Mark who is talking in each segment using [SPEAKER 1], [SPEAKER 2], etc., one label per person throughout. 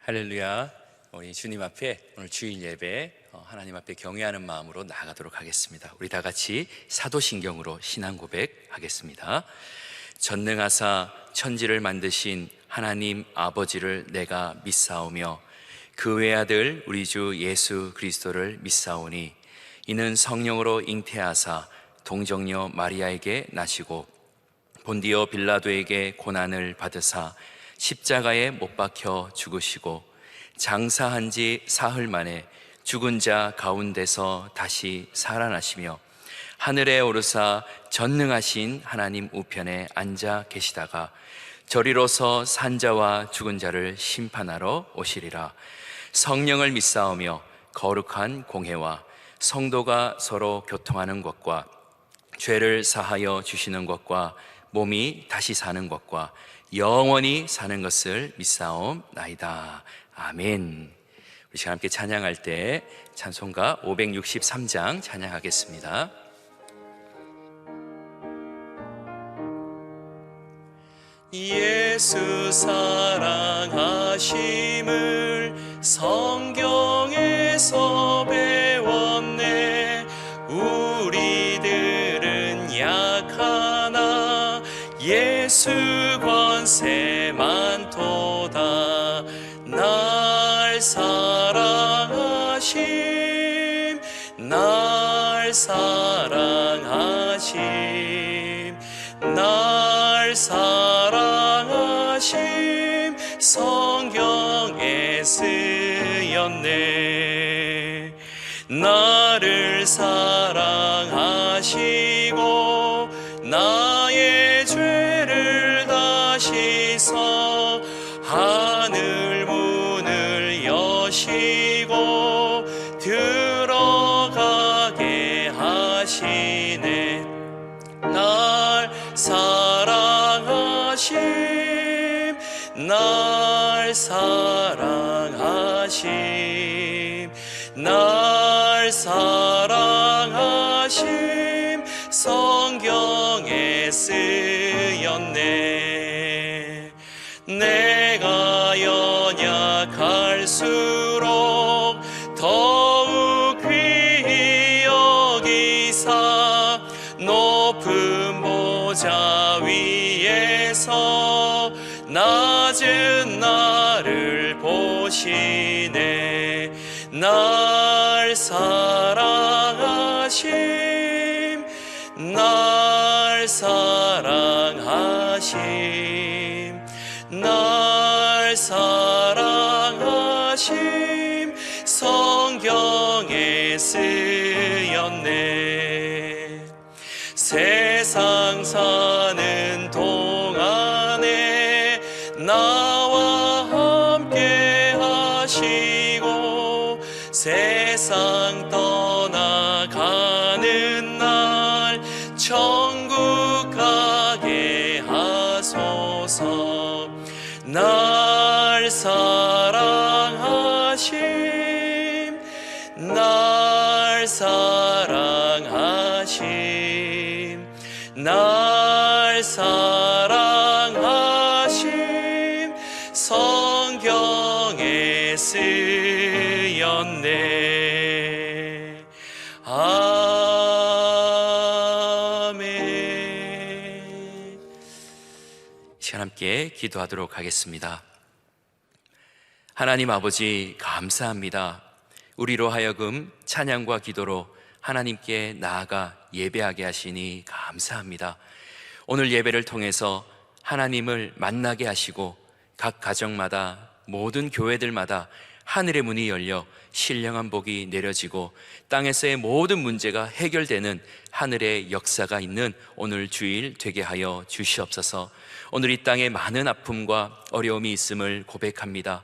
[SPEAKER 1] 할렐루야. 우리 주님 앞에 오늘 주일 예배 하나님 앞에 경외하는 마음으로 나아가도록 하겠습니다. 우리 다 같이 사도신경으로 신앙 고백하겠습니다. 전능하사 천지를 만드신 하나님 아버지를 내가 믿사오며 그 외아들 우리 주 예수 그리스도를 믿사오니 이는 성령으로 잉태하사 동정녀 마리아에게 나시고 본디오 빌라도에게 고난을 받으사 십자가에 못 박혀 죽으시고 장사한 지 사흘 만에 죽은 자 가운데서 다시 살아나시며 하늘에 오르사 전능하신 하나님 우편에 앉아 계시다가 저리로서 산자와 죽은 자를 심판하러 오시리라. 성령을 믿사오며 거룩한 공회와 성도가 서로 교통하는 것과 죄를 사하여 주시는 것과 몸이 다시 사는 것과 영원히 사는 것을 믿사옵나이다. 아멘. 우리 시간 함께 찬양할 때 찬송가 563장 찬양하겠습니다. 예수 사랑하심을 성경에서 배웠네. 우리들은 약하나 예수 권세 많도다. 날 사랑하심, 날 사랑하심, 날 사랑하심 성경에 쓰였네. 나를 사랑하시고 나의 죄를 다시 서 하늘 문을 여시고 들어가게 하시네. 날 사랑하심, 날 사랑하심, 날 사랑하심 성경에 쓰였네. 내가 연약할수록 더욱 귀히 여기사 높은 보좌 위에서 낮은 나를 보시네. 날 사랑하심, 날 사랑하심, 날 사랑하심 성경에 쓰였네. 세상 사는 동안에 나와 함께 하시고 세상 떠나가는 날 천국 가게 하소서. 날 사랑하심, 날 사랑하심, 날 사랑하심 성경에 쓰였네. 아멘. 시간 함께 기도하도록 하겠습니다. 하나님 아버지 감사합니다. 우리로 하여금 찬양과 기도로 하나님께 나아가 예배하게 하시니 감사합니다. 오늘 예배를 통해서 하나님을 만나게 하시고 각 가정마다 모든 교회들마다 하늘의 문이 열려 신령한 복이 내려지고 땅에서의 모든 문제가 해결되는 하늘의 역사가 있는 오늘 주일 되게 하여 주시옵소서. 오늘 이 땅에 많은 아픔과 어려움이 있음을 고백합니다.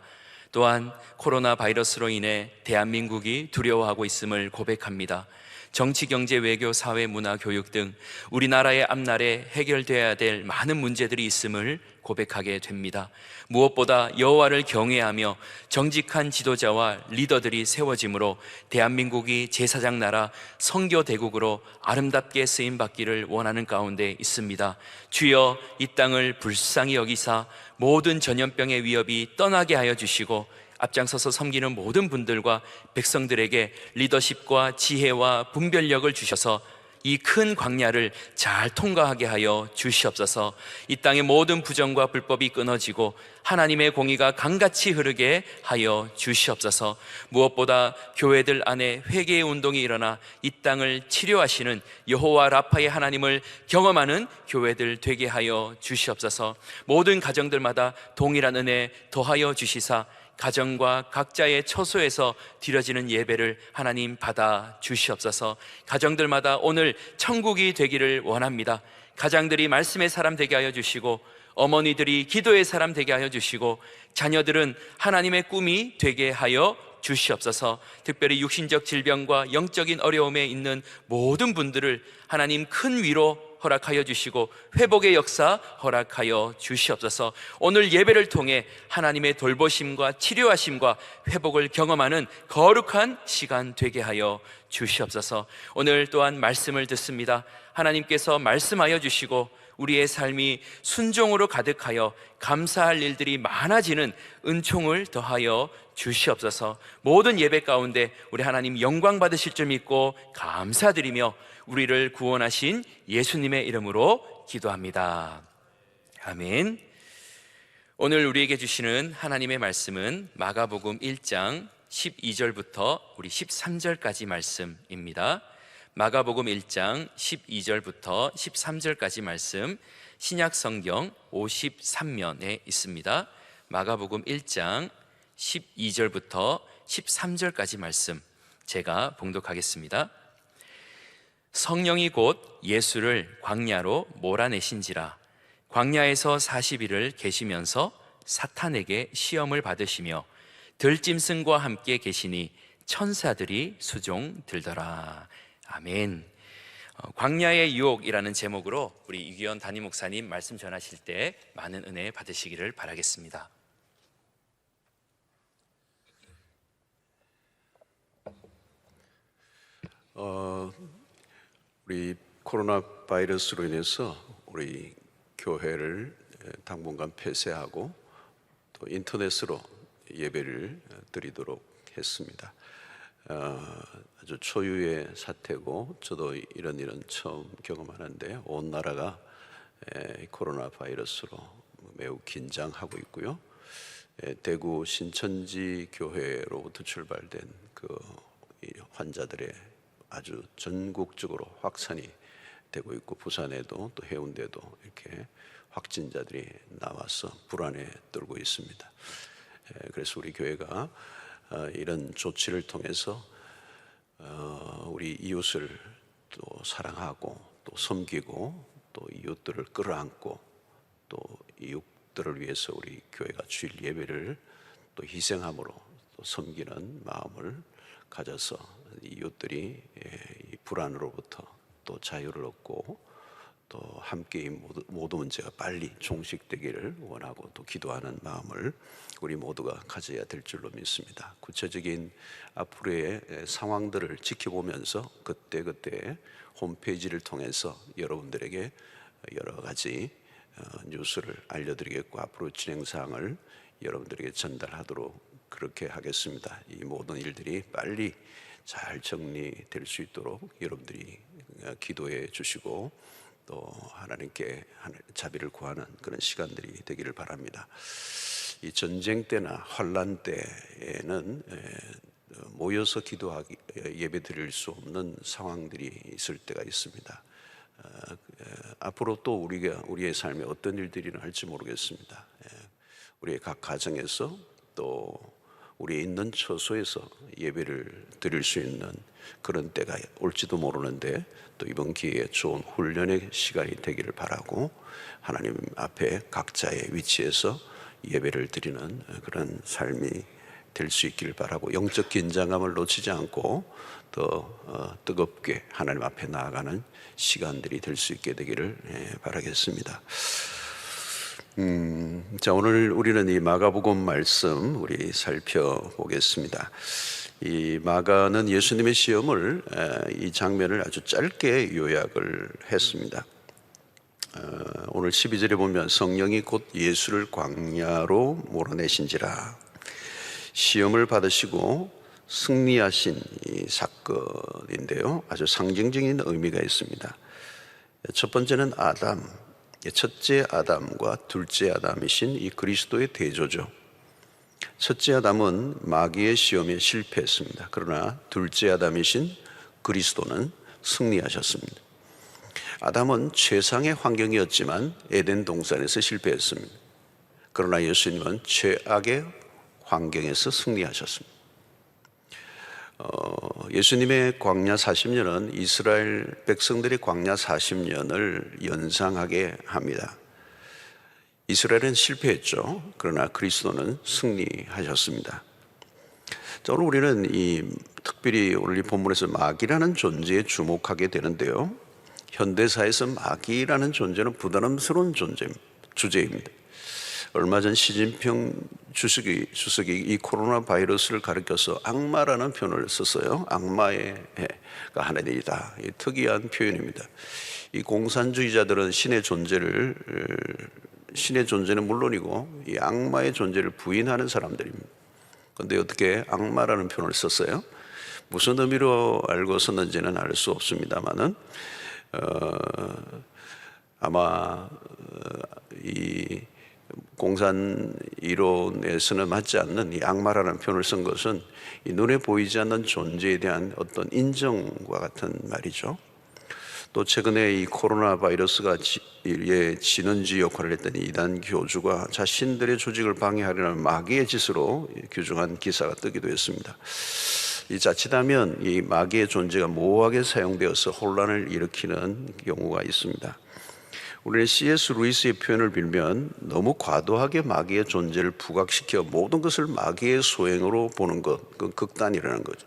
[SPEAKER 1] 또한 코로나 바이러스로 인해 대한민국이 두려워하고 있음을 고백합니다. 정치, 경제, 외교, 사회, 문화, 교육 등 우리나라의 앞날에 해결되어야 될 많은 문제들이 있음을 고백하게 됩니다. 무엇보다 여호와를 경외하며 정직한 지도자와 리더들이 세워짐으로 대한민국이 제사장 나라 선교 대국으로 아름답게 쓰임받기를 원하는 가운데 있습니다. 주여 이 땅을 불쌍히 여기사 모든 전염병의 위협이 떠나게 하여 주시고 앞장서서 섬기는 모든 분들과 백성들에게 리더십과 지혜와 분별력을 주셔서 이 큰 광야를 잘 통과하게 하여 주시옵소서. 이 땅의 모든 부정과 불법이 끊어지고 하나님의 공의가 강같이 흐르게 하여 주시옵소서. 무엇보다 교회들 안에 회개의 운동이 일어나 이 땅을 치료하시는 여호와 라파의 하나님을 경험하는 교회들 되게 하여 주시옵소서. 모든 가정들마다 동일한 은혜 더하여 주시사 가정과 각자의 처소에서 드려지는 예배를 하나님 받아 주시옵소서. 가정들마다 오늘 천국이 되기를 원합니다. 가장들이 말씀의 사람 되게 하여 주시고, 어머니들이 기도의 사람 되게 하여 주시고, 자녀들은 하나님의 꿈이 되게 하여 주시옵소서. 특별히 육신적 질병과 영적인 어려움에 있는 모든 분들을 하나님 큰 위로 허락하여 주시고 회복의 역사 허락하여 주시옵소서. 오늘 예배를 통해 하나님의 돌보심과 치료하심과 회복을 경험하는 거룩한 시간 되게 하여 주시옵소서. 오늘 또한 말씀을 듣습니다. 하나님께서 말씀하여 주시고 우리의 삶이 순종으로 가득하여 감사할 일들이 많아지는 은총을 더하여 주시옵소서. 모든 예배 가운데 우리 하나님 영광 받으실 줄 믿고 감사드리며 우리를 구원하신 예수님의 이름으로 기도합니다. 아멘. 오늘 우리에게 주시는 하나님의 말씀은 마가복음 1장 12절부터 우리 13절까지 말씀입니다. 마가복음 1장 12절부터 13절까지 말씀, 신약성경 53면에 있습니다. 마가복음 1장 12절부터 13절까지 말씀 제가 봉독하겠습니다. 성령이 곧 예수를 광야로 몰아내신지라. 광야에서 40일을 계시면서 사탄에게 시험을 받으시며 들짐승과 함께 계시니 천사들이 수종 들더라. 아멘. 광야의 유혹이라는 제목으로 우리 이규현 담임 목사님 말씀 전하실 때 많은 은혜 받으시기를 바라겠습니다.
[SPEAKER 2] 우리 코로나 바이러스로 인해서 우리 교회를 당분간 폐쇄하고 또 인터넷으로 예배를 드리도록 했습니다. 아주 초유의 사태고 저도 이런 처음 경험하는데 온 나라가 코로나 바이러스로 매우 긴장하고 있고요. 대구 신천지 교회로부터 출발된 그 환자들의 아주 전국적으로 확산이 되고 있고 부산에도 또 해운대도 이렇게 확진자들이 나와서 불안에 떨고 있습니다. 그래서 우리 교회가 이런 조치를 통해서 우리 이웃을 또 사랑하고 또 섬기고 또 이웃들을 끌어안고 또 이웃들을 위해서 우리 교회가 주일 예배를 또 희생함으로 또 섬기는 마음을 가져서 이웃들이 이 불안으로부터 또 자유를 얻고 또 함께 이 모든 문제가 빨리 종식되기를 원하고 또 기도하는 마음을 우리 모두가 가져야 될 줄로 믿습니다. 구체적인 앞으로의 상황들을 지켜보면서 그때그때 홈페이지를 통해서 여러분들에게 여러 가지 뉴스를 알려드리겠고 앞으로 진행사항을 여러분들에게 전달하도록 그렇게 하겠습니다. 이 모든 일들이 빨리 잘 정리될 수 있도록 여러분들이 기도해 주시고 또 하나님께 자비를 구하는 그런 시간들이 되기를 바랍니다. 이 전쟁 때나 환난 때에는 모여서 기도하기 예배 드릴 수 없는 상황들이 있을 때가 있습니다. 앞으로 또 우리의 삶에 어떤 일들이 날지 모르겠습니다. 우리의 각 가정에서 또 우리 있는 처소에서 예배를 드릴 수 있는 그런 때가 올지도 모르는데 또 이번 기회에 좋은 훈련의 시간이 되기를 바라고 하나님 앞에 각자의 위치에서 예배를 드리는 그런 삶이 될 수 있기를 바라고 영적 긴장감을 놓치지 않고 더 뜨겁게 하나님 앞에 나아가는 시간들이 될 수 있게 되기를 바라겠습니다. 자, 오늘 우리는 이 마가복음 말씀 우리 살펴보겠습니다. 이 마가는 예수님의 시험을 이 장면을 아주 짧게 요약을 했습니다. 오늘 12절에 보면 성령이 곧 예수를 광야로 몰아내신지라. 시험을 받으시고 승리하신 이 사건인데요. 아주 상징적인 의미가 있습니다. 첫 번째는 아담, 첫째 아담과 둘째 아담이신 이 그리스도의 대조죠. 첫째 아담은 마귀의 시험에 실패했습니다. 그러나 둘째 아담이신 그리스도는 승리하셨습니다. 아담은 최상의 환경이었지만 에덴 동산에서 실패했습니다. 그러나 예수님은 최악의 환경에서 승리하셨습니다. 예수님의 광야 40년은 이스라엘 백성들의 광야 40년을 연상하게 합니다. 이스라엘은 실패했죠. 그러나 그리스도는 승리하셨습니다. 자, 오늘 우리는 특별히 오늘 이 본문에서 마귀라는 존재에 주목하게 되는데요. 현대사에서 마귀라는 존재는 부담스러운 주제입니다. 얼마 전 시진핑 주석이 이 코로나 바이러스를 가리켜서 악마라는 표현을 썼어요. 악마의 해가 하나님이다. 이 특이한 표현입니다. 이 공산주의자들은 신의 존재는 물론이고 이 악마의 존재를 부인하는 사람들입니다. 그런데 어떻게 악마라는 표현을 썼어요? 무슨 의미로 알고 썼는지는 알 수 없습니다만은 아마 이 공산 이론에서는 맞지 않는 이 악마라는 표현을 쓴 것은 이 눈에 보이지 않는 존재에 대한 어떤 인정과 같은 말이죠. 또 최근에 이 코로나 바이러스가 진원지 역할을 했던 이단 교주가 자신들의 조직을 방해하려는 마귀의 짓으로 규정한 기사가 뜨기도 했습니다. 이 자칫하면 이 마귀의 존재가 모호하게 사용되어서 혼란을 일으키는 경우가 있습니다. 우리는 C.S. 루이스의 표현을 빌면 너무 과도하게 마귀의 존재를 부각시켜 모든 것을 마귀의 소행으로 보는 것, 그 극단이라는 거죠.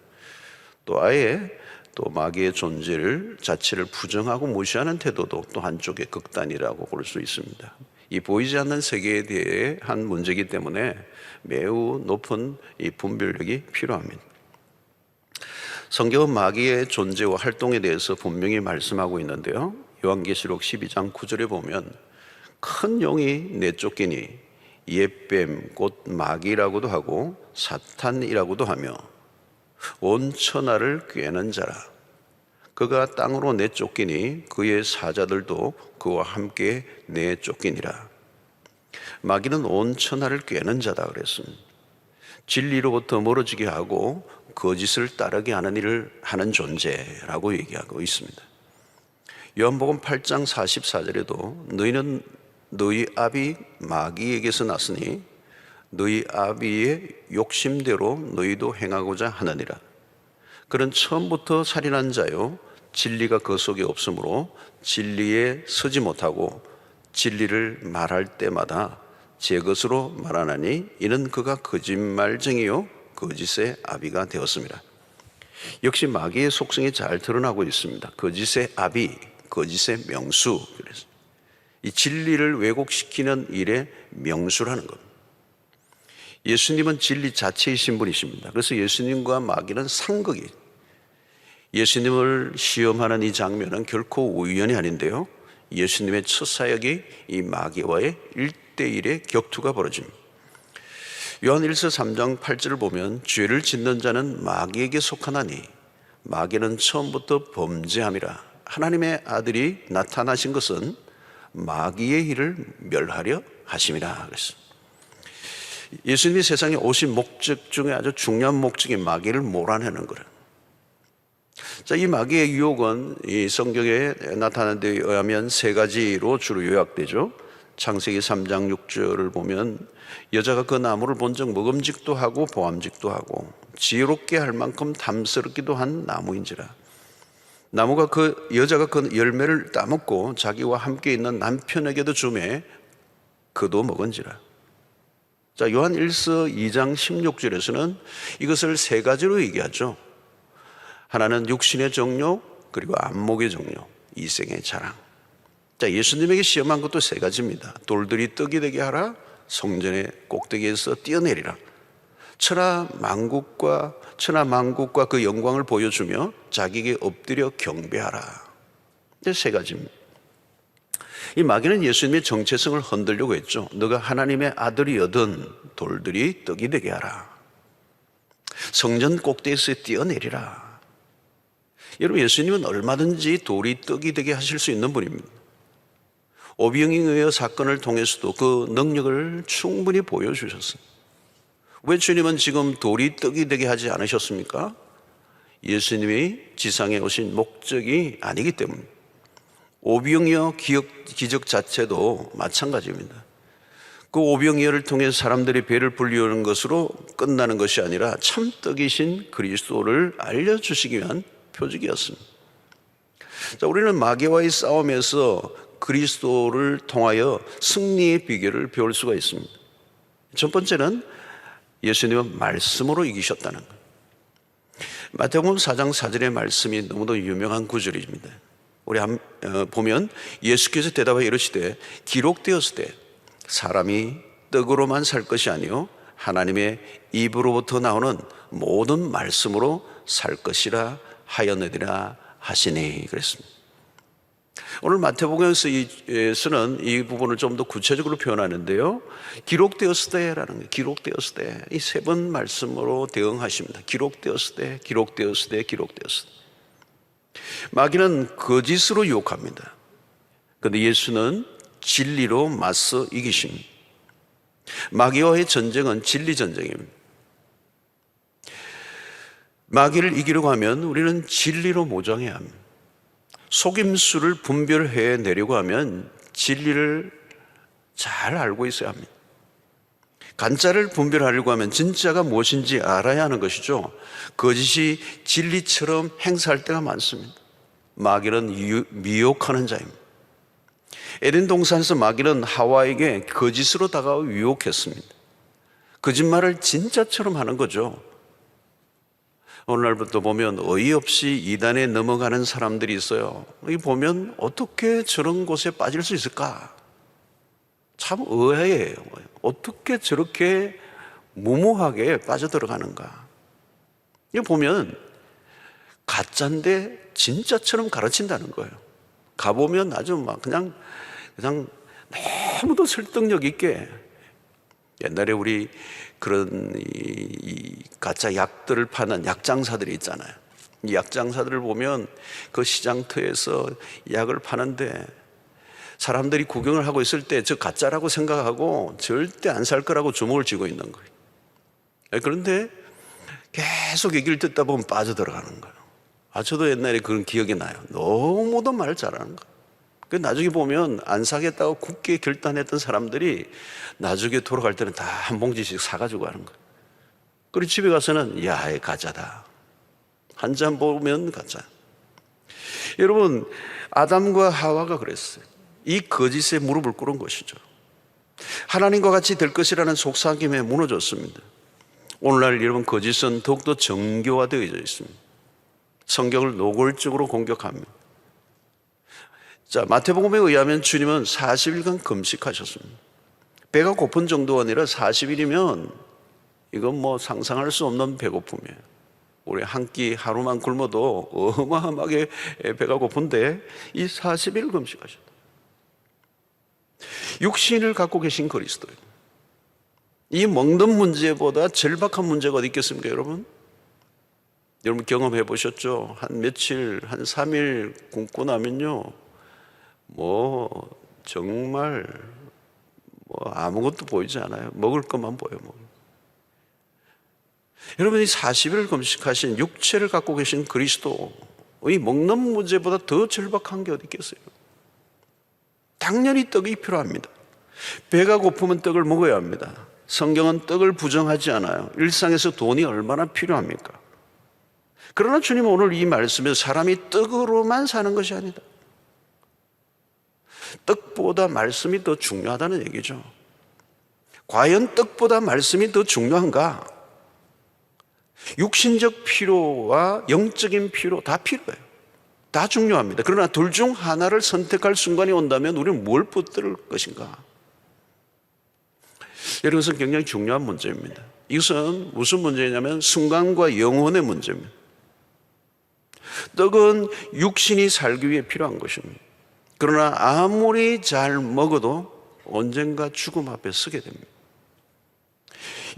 [SPEAKER 2] 또 아예 또 마귀의 존재를 자체를 부정하고 무시하는 태도도 또 한쪽의 극단이라고 볼 수 있습니다. 이 보이지 않는 세계에 대한 문제이기 때문에 매우 높은 이 분별력이 필요합니다. 성경은 마귀의 존재와 활동에 대해서 분명히 말씀하고 있는데요. 요한계시록 12장 9절에 보면 큰 용이 내쫓기니 옛뱀 곧 마귀라고도 하고 사탄이라고도 하며 온 천하를 꿰는 자라. 그가 땅으로 내쫓기니 그의 사자들도 그와 함께 내쫓기니라. 마귀는 온 천하를 꿰는 자다 그랬습니다. 진리로부터 멀어지게 하고 거짓을 따르게 하는 일을 하는 존재라고 얘기하고 있습니다. 요한복음 8장 44절에도 너희는 너희 아비 마귀에게서 났으니 너희 아비의 욕심대로 너희도 행하고자 하느니라. 그는 처음부터 살인한 자요 진리가 그 속에 없으므로 진리에 서지 못하고 진리를 말할 때마다 제 것으로 말하나니 이는 그가 거짓말쟁이요 거짓의 아비가 되었습니다. 역시 마귀의 속성이 잘 드러나고 있습니다. 거짓의 아비, 거짓의 명수. 이 진리를 왜곡시키는 일의 명수라는 겁니다. 예수님은 진리 자체이신 분이십니다. 그래서 예수님과 마귀는 상극이. 예수님을 시험하는 이 장면은 결코 우연이 아닌데요. 예수님의 첫 사역이 이 마귀와의 1대1의 격투가 벌어집니다. 요한 1서 3장 8절을 보면 죄를 짓는 자는 마귀에게 속하나니 마귀는 처음부터 범죄함이라. 하나님의 아들이 나타나신 것은 마귀의 일을 멸하려 하심이라 그랬습니다. 예수님이 세상에 오신 목적 중에 아주 중요한 목적이 마귀를 몰아내는 거예요. 자, 이 마귀의 유혹은 이 성경에 나타난 데 의하면 세 가지로 주로 요약되죠. 창세기 3장 6절을 보면 여자가 그 나무를 본 적 먹음직도 하고 보암직도 하고 지혜롭게 할 만큼 탐스럽기도 한 나무인지라. 나무가 여자가 그 열매를 따먹고 자기와 함께 있는 남편에게도 주매 그도 먹은지라. 자, 요한 1서 2장 16절에서는 이것을 세 가지로 얘기하죠. 하나는 육신의 정욕, 그리고 안목의 정욕, 이생의 자랑. 자, 예수님에게 시험한 것도 세 가지입니다. 돌들이 떡이 되게 하라, 성전의 꼭대기에서 뛰어내리라. 천하 만국과 그 영광을 보여주며 자기에게 엎드려 경배하라. 이 세 가지입니다. 이 마귀는 예수님의 정체성을 흔들려고 했죠. 너가 하나님의 아들이여든 돌들이 떡이 되게 하라. 성전 꼭대기에서 뛰어내리라. 여러분, 예수님은 얼마든지 돌이 떡이 되게 하실 수 있는 분입니다. 오병이어의 사건을 통해서도 그 능력을 충분히 보여주셨습니다. 왜 주님은 지금 돌이 떡이 되게 하지 않으셨습니까? 예수님이 지상에 오신 목적이 아니기 때문에. 오병이어 기적 자체도 마찬가지입니다. 그 오병이어를 통해 사람들이 배를 불리우는 것으로 끝나는 것이 아니라 참떡이신 그리스도를 알려주시기 위한 표적이었습니다. 자, 우리는 마귀와의 싸움에서 그리스도를 통하여 승리의 비결을 배울 수가 있습니다. 첫 번째는 예수님은 말씀으로 이기셨다는 것. 마태복음 4장 4절의 말씀이 너무도 유명한 구절입니다. 우리 보면 예수께서 대답하여 이르시되 기록되었으되 사람이 떡으로만 살 것이 아니요 하나님의 입으로부터 나오는 모든 말씀으로 살 것이라 하였느니라 하시니 그랬습니다. 오늘 마태복음에서는 이 부분을 좀 더 구체적으로 표현하는데요, 기록되었으되라는 거예요. 기록되었으되, 이 세 번 말씀으로 대응하십니다. 기록되었으되, 기록되었으되, 기록되었으되. 마귀는 거짓으로 유혹합니다. 그런데 예수는 진리로 맞서 이기십니다. 마귀와의 전쟁은 진리 전쟁입니다. 마귀를 이기려고 하면 우리는 진리로 모정해야 합니다. 속임수를 분별해 내려고 하면 진리를 잘 알고 있어야 합니다. 가짜를 분별하려고 하면 진짜가 무엇인지 알아야 하는 것이죠. 거짓이 진리처럼 행사할 때가 많습니다. 마귀는 미혹하는 자입니다. 에덴 동산에서 마귀는 하와에게 거짓으로 다가와 유혹했습니다. 거짓말을 진짜처럼 하는 거죠. 오늘날부터 보면 어이없이 이단에 넘어가는 사람들이 있어요. 이 보면 어떻게 저런 곳에 빠질 수 있을까? 참 의아해요. 어떻게 저렇게 무모하게 빠져들어가는가? 이거 보면 가짜인데 진짜처럼 가르친다는 거예요. 가보면 아주 막 그냥 너무도 설득력 있게, 옛날에 우리 그런 이 가짜 약들을 파는 약장사들이 있잖아요. 이 약장사들을 보면 그 시장터에서 약을 파는데 사람들이 구경을 하고 있을 때 저 가짜라고 생각하고 절대 안 살 거라고 주먹을 쥐고 있는 거예요. 그런데 계속 얘기를 듣다 보면 빠져들어가는 거예요. 저도 옛날에 그런 기억이 나요. 너무도 말을 잘하는 거예요. 나중에 보면 안 사겠다고 굳게 결단했던 사람들이 나중에 돌아갈 때는 다 한 봉지씩 사가지고 가는 거예요. 그리고 집에 가서는 야, 가짜다. 한 잔 보면 가짜. 여러분, 아담과 하와가 그랬어요. 이 거짓에 무릎을 꿇은 것이죠. 하나님과 같이 될 것이라는 속삭임에 무너졌습니다. 오늘날 여러분, 거짓은 더욱더 정교화되어져 있습니다. 성경을 노골적으로 공격합니다. 자, 마태복음에 의하면 주님은 40일간 금식하셨습니다. 배가 고픈 정도가 아니라 40일이면 이건 뭐 상상할 수 없는 배고픔이에요. 우리 한 끼 하루만 굶어도 어마어마하게 배가 고픈데 이 40일 금식하셨다. 육신을 갖고 계신 그리스도예요. 이 먹는 문제보다 절박한 문제가 어디 있겠습니까, 여러분? 여러분 경험해 보셨죠? 한 며칠, 한 3일 굶고 나면요, 정말 아무것도 보이지 않아요. 먹을 것만 보여요. 여러분이 40일 금식하신 육체를 갖고 계신 그리스도, 이 먹는 문제보다 더 절박한 게 어디 있겠어요? 당연히 떡이 필요합니다. 배가 고프면 떡을 먹어야 합니다. 성경은 떡을 부정하지 않아요. 일상에서 돈이 얼마나 필요합니까? 그러나 주님은 오늘 이 말씀에서 사람이 떡으로만 사는 것이 아니다. 떡보다 말씀이 더 중요하다는 얘기죠. 과연 떡보다 말씀이 더 중요한가? 육신적 필요와 영적인 필요 다 필요해요. 다 중요합니다. 그러나 둘 중 하나를 선택할 순간이 온다면 우리는 뭘 붙들 것인가? 이것은 굉장히 중요한 문제입니다. 이것은 무슨 문제냐면 순간과 영혼의 문제입니다. 떡은 육신이 살기 위해 필요한 것입니다. 그러나 아무리 잘 먹어도 언젠가 죽음 앞에 서게 됩니다.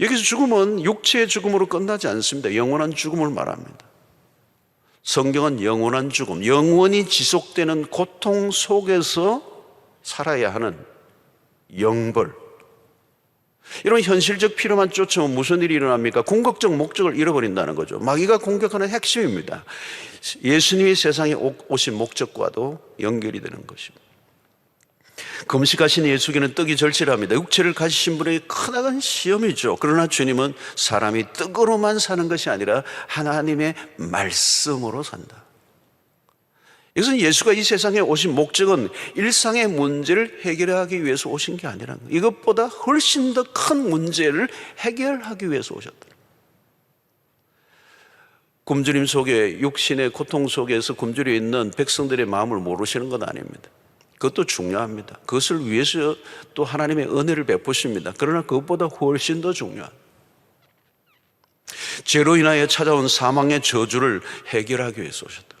[SPEAKER 2] 여기서 죽음은 육체의 죽음으로 끝나지 않습니다. 영원한 죽음을 말합니다. 성경은 영원한 죽음, 영원히 지속되는 고통 속에서 살아야 하는 영벌, 이런 현실적 필요만 쫓아오면 무슨 일이 일어납니까? 궁극적 목적을 잃어버린다는 거죠. 마귀가 공격하는 핵심입니다. 예수님이 세상에 오신 목적과도 연결이 되는 것입니다. 금식하신 예수께는 떡이 절실합니다. 육체를 가지신 분에게 크나큰 시험이죠. 그러나 주님은 사람이 떡으로만 사는 것이 아니라 하나님의 말씀으로 산다. 이것은 예수가 이 세상에 오신 목적은 일상의 문제를 해결하기 위해서 오신 게 아니라는 거예요. 이것보다 훨씬 더 큰 문제를 해결하기 위해서 오셨다. 굶주림 속에, 육신의 고통 속에서 굶주려 있는 백성들의 마음을 모르시는 건 아닙니다. 그것도 중요합니다. 그것을 위해서 또 하나님의 은혜를 베푸십니다. 그러나 그것보다 훨씬 더 중요한, 죄로 인하여 찾아온 사망의 저주를 해결하기 위해서 오셨다.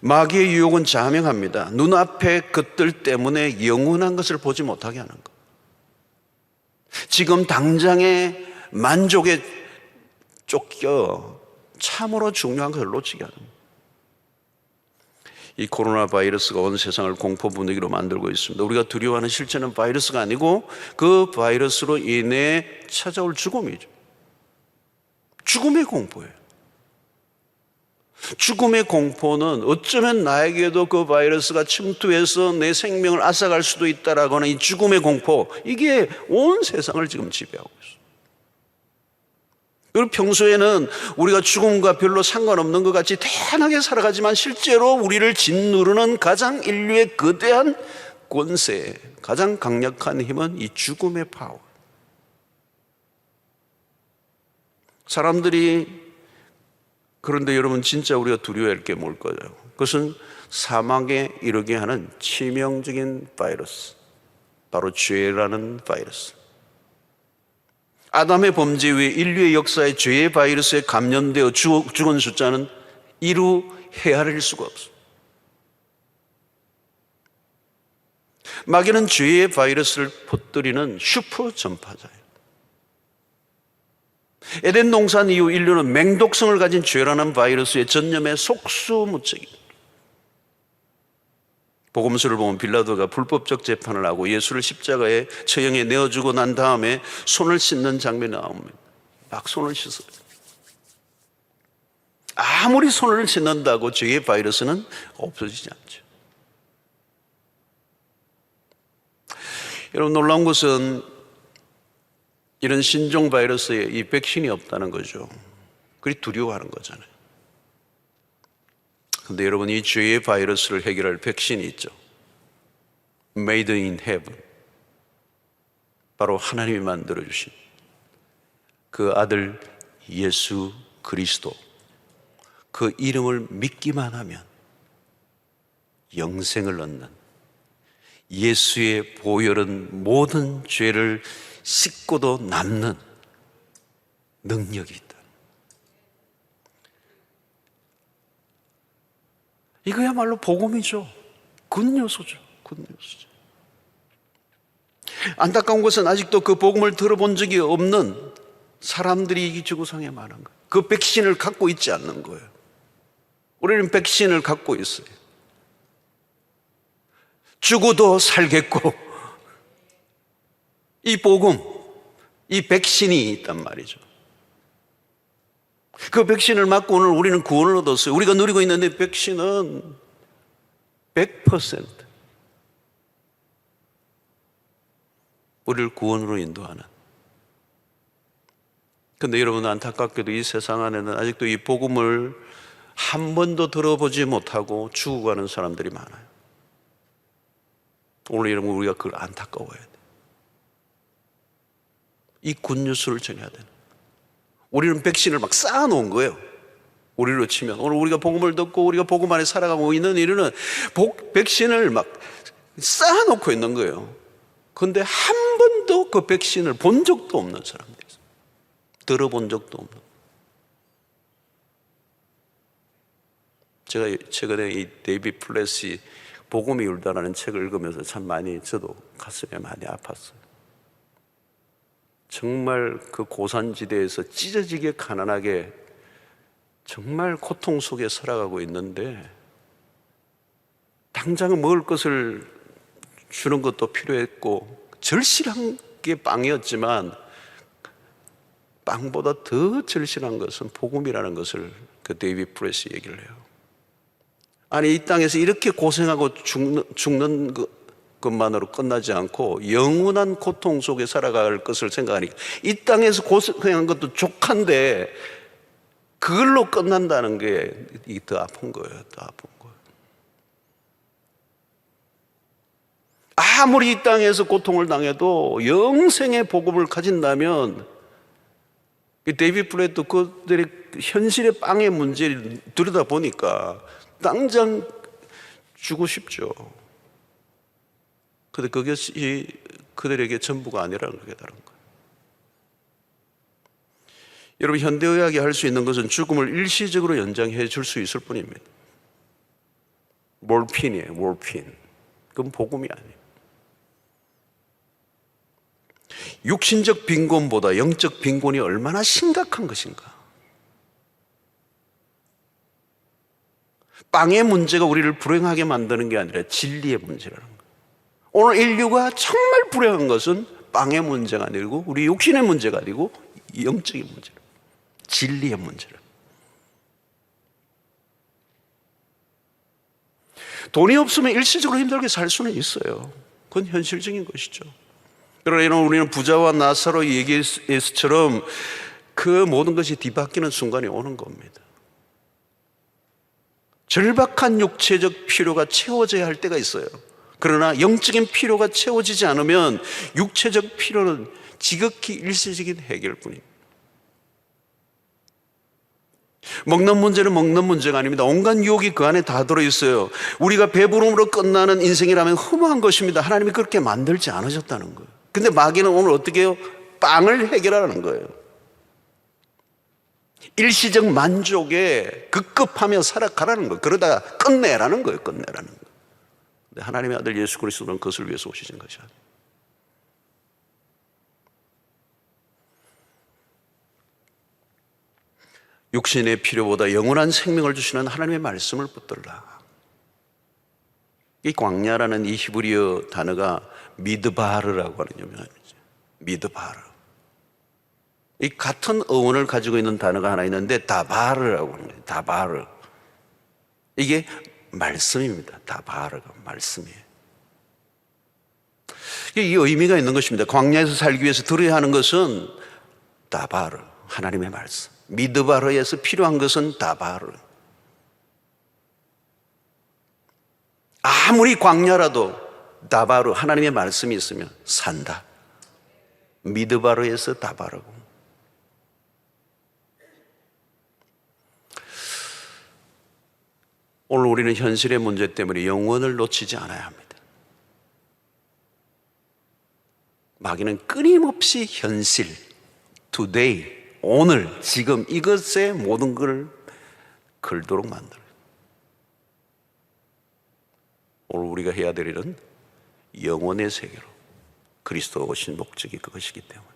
[SPEAKER 2] 마귀의 유혹은 자명합니다. 눈앞의 것들 때문에 영원한 것을 보지 못하게 하는 것, 지금 당장의 만족에 쫓겨 참으로 중요한 것을 놓치게 하는 것. 이 코로나 바이러스가 온 세상을 공포 분위기로 만들고 있습니다. 우리가 두려워하는 실제는 바이러스가 아니고 그 바이러스로 인해 찾아올 죽음이죠. 죽음의 공포예요. 죽음의 공포는 어쩌면 나에게도 그 바이러스가 침투해서 내 생명을 앗아갈 수도 있다라고 하는 이 죽음의 공포, 이게 온 세상을 지금 지배하고 있어요. 그리고 평소에는 우리가 죽음과 별로 상관없는 것 같이 태연하게 살아가지만 실제로 우리를 짓누르는 가장 인류의 거대한 권세, 가장 강력한 힘은 이 죽음의 파워. 사람들이, 그런데 여러분 진짜 우리가 두려워할 게 뭘 거예요? 그것은 사망에 이르게 하는 치명적인 바이러스, 바로 죄라는 바이러스. 아담의 범죄 후에 인류의 역사에 죄의 바이러스에 감염되어 죽은 숫자는 이루 헤아릴 수가 없어요. 마귀는 죄의 바이러스를 퍼뜨리는 슈퍼 전파자예요. 에덴 동산 이후 인류는 맹독성을 가진 죄라는 바이러스의 전염에 속수무책입니다. 복음서를 보면 빌라도가 불법적 재판을 하고 예수를 십자가에 처형에 내어주고 난 다음에 손을 씻는 장면이 나옵니다. 막 손을 씻어요. 아무리 손을 씻는다고 죄의 바이러스는 없어지지 않죠. 여러분, 놀라운 것은 이런 신종 바이러스에 이 백신이 없다는 거죠. 그리 두려워하는 거잖아요. 그런데 여러분, 이 죄의 바이러스를 해결할 백신이 있죠. Made in heaven. 바로 하나님이 만들어주신 그 아들 예수 그리스도, 그 이름을 믿기만 하면 영생을 얻는, 예수의 보혈은 모든 죄를 씻고도 남는 능력이 있다. 이거야말로 복음이죠. 굿뉴스죠. 굿뉴스죠. 안타까운 것은 아직도 그 복음을 들어본 적이 없는 사람들이 이 지구상에 많은 거예요. 그 백신을 갖고 있지 않는 거예요. 우리는 백신을 갖고 있어요. 죽어도 살겠고, 이 복음, 이 백신이 있단 말이죠. 그 백신을 맞고 오늘 우리는 구원을 얻었어요. 우리가 누리고 있는 이 백신은 100% 우리를 구원으로 인도하는. 그런데 여러분, 안타깝게도 이 세상 안에는 아직도 이 복음을 한 번도 들어보지 못하고 죽어가는 사람들이 많아요. 오늘 여러분, 우리가 그걸 안타까워해야 돼요. 이 굿뉴스를 전해야 되는. 우리는 백신을 막 쌓아놓은 거예요. 우리로 치면 오늘 우리가 복음을 듣고 우리가 복음 안에 살아가고 있는 이유는 백신을 막 쌓아놓고 있는 거예요. 그런데 한 번도 그 백신을 본 적도 없는 사람들이 있어요. 들어본 적도 없는. 제가 최근에 이 데이비 플래시 복음이 울다라는 책을 읽으면서 참 많이, 저도 가슴에 많이 아팠어요. 정말 그 고산지대에서 찢어지게 가난하게 정말 고통 속에 살아가고 있는데 당장 먹을 것을 주는 것도 필요했고 절실한 게 빵이었지만 빵보다 더 절실한 것은 복음이라는 것을 그 데이비드 프레스 얘기를 해요. 아니, 이 땅에서 이렇게 고생하고 죽는 것만으로 끝나지 않고 영원한 고통 속에 살아갈 것을 생각하니까 이 땅에서 고생한 것도 족한데 그걸로 끝난다는 게 더 아픈 거예요. 더 아픈 거예요. 아무리 이 땅에서 고통을 당해도 영생의 복음을 가진다면 이 데이비드 프레도 그들의 현실의 빵의 문제를 들여다보니까 당장 주고 싶죠. 그런데 그것이 그들에게 전부가 아니라는 걸 깨달은 거예요. 여러분, 현대의학이 할 수 있는 것은 죽음을 일시적으로 연장해 줄 수 있을 뿐입니다. 몰핀이에요, 몰핀. 그건 복음이 아니에요. 육신적 빈곤보다 영적 빈곤이 얼마나 심각한 것인가. 빵의 문제가 우리를 불행하게 만드는 게 아니라 진리의 문제라는 거예요. 오늘 인류가 정말 불행한 것은 빵의 문제가 아니고 우리 육신의 문제가 아니고 영적인 문제라, 진리의 문제라. 돈이 없으면 일시적으로 힘들게 살 수는 있어요. 그건 현실적인 것이죠. 그러나 우리는 부자와 나사로 얘기했처럼 그 모든 것이 뒤바뀌는 순간이 오는 겁니다. 절박한 육체적 필요가 채워져야 할 때가 있어요. 그러나 영적인 필요가 채워지지 않으면 육체적 필요는 지극히 일시적인 해결뿐입니다. 먹는 문제는 먹는 문제가 아닙니다. 온갖 유혹이 그 안에 다 들어있어요. 우리가 배부름으로 끝나는 인생이라면 허무한 것입니다. 하나님이 그렇게 만들지 않으셨다는 거예요. 근데 마귀는 오늘 어떻게 해요? 빵을 해결하는 거예요. 일시적 만족에 급급하며 살아가라는 거예요. 그러다가 끝내라는 거예요. 끝내라는 거예요. 근데 하나님의 아들 예수 그리스도는 그것을 위해서 오시신 것이 아니에요. 육신의 필요보다 영원한 생명을 주시는 하나님의 말씀을 붙들라. 이 광야라는 이 히브리어 단어가 미드바르라고 하는 유명합니다. 미드바르. 이 같은 어원을 가지고 있는 단어가 하나 있는데 다바르라고 하는 거예요. 다바르. 이게 말씀입니다. 다바르가 말씀이에요. 이 의미가 있는 것입니다. 광야에서 살기 위해서 들어야 하는 것은 다바르, 하나님의 말씀. 미드바르에서 필요한 것은 다바르. 아무리 광야라도 다바르, 하나님의 말씀이 있으면 산다. 미드바르에서 다바르고. 오늘 우리는 현실의 문제 때문에 영원을 놓치지 않아야 합니다. 마귀는 끊임없이 현실, today, 오늘, 지금 이것에 모든 걸 걸도록 만들어요. 오늘 우리가 해야 될 일은 영혼의 세계로 그리스도가 오신 목적이 그것이기 때문에